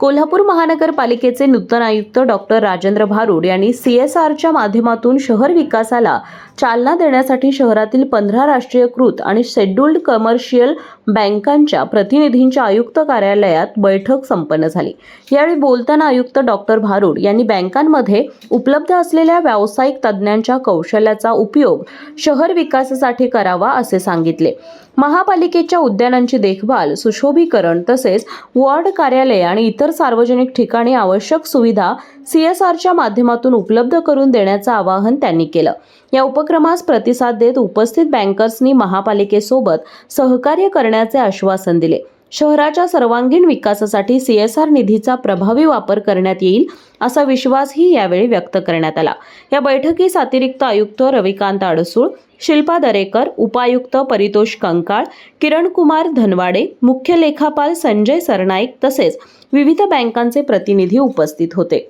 कोल्हापूर महानगरपालिकेचे नूतन आयुक्त डॉक्टर राजेंद्र भारुड यांनी CSRच्या माध्यमातून शहर विकासाला चालना देण्यासाठी शहरातील 15 राष्ट्रीयकृत आणि शेड्यूल्ड कमर्शियल बँकांच्या प्रतिनिधींच्या आयुक्त कार्यालयात बैठक संपन्न झाली। यावेळी बोलताना आयुक्त डॉक्टर भारुड यांनी बँकांमध्ये उपलब्ध असलेल्या व्यावसायिक तज्ञांच्या कौशल्याचा उपयोग शहर विकासासाठी करावा असे सांगितले। महापालिकेच्या उद्यानांची देखभाल, सुशोभीकरण तसेच वॉर्ड कार्यालय आणि इतर सार्वजनिक ठिकाणी आवश्यक सुविधा CSRच्या माध्यमातून उपलब्ध करून देण्याचं आवाहन त्यांनी केलं। या उपक्रमास प्रतिसाद देत उपस्थित बँकर्सनी महापालिकेसोबत सहकार्य करण्याचे आश्वासन दिले। शहराच्या सर्वांगीण विकासासाठी CSR निधीचा प्रभावी वापर करण्यात येईल असा विश्वासही यावेळी व्यक्त करण्यात आला। या बैठकीस अतिरिक्त आयुक्त रविकांत अडसूळ, शिल्पा दरेकर, उपायुक्त परितोष कंकाळ, किरण कुमार धनवाडे, मुख्य लेखापाल संजय सरनाईक तसेच विविध बँकांचे प्रतिनिधी उपस्थित होते।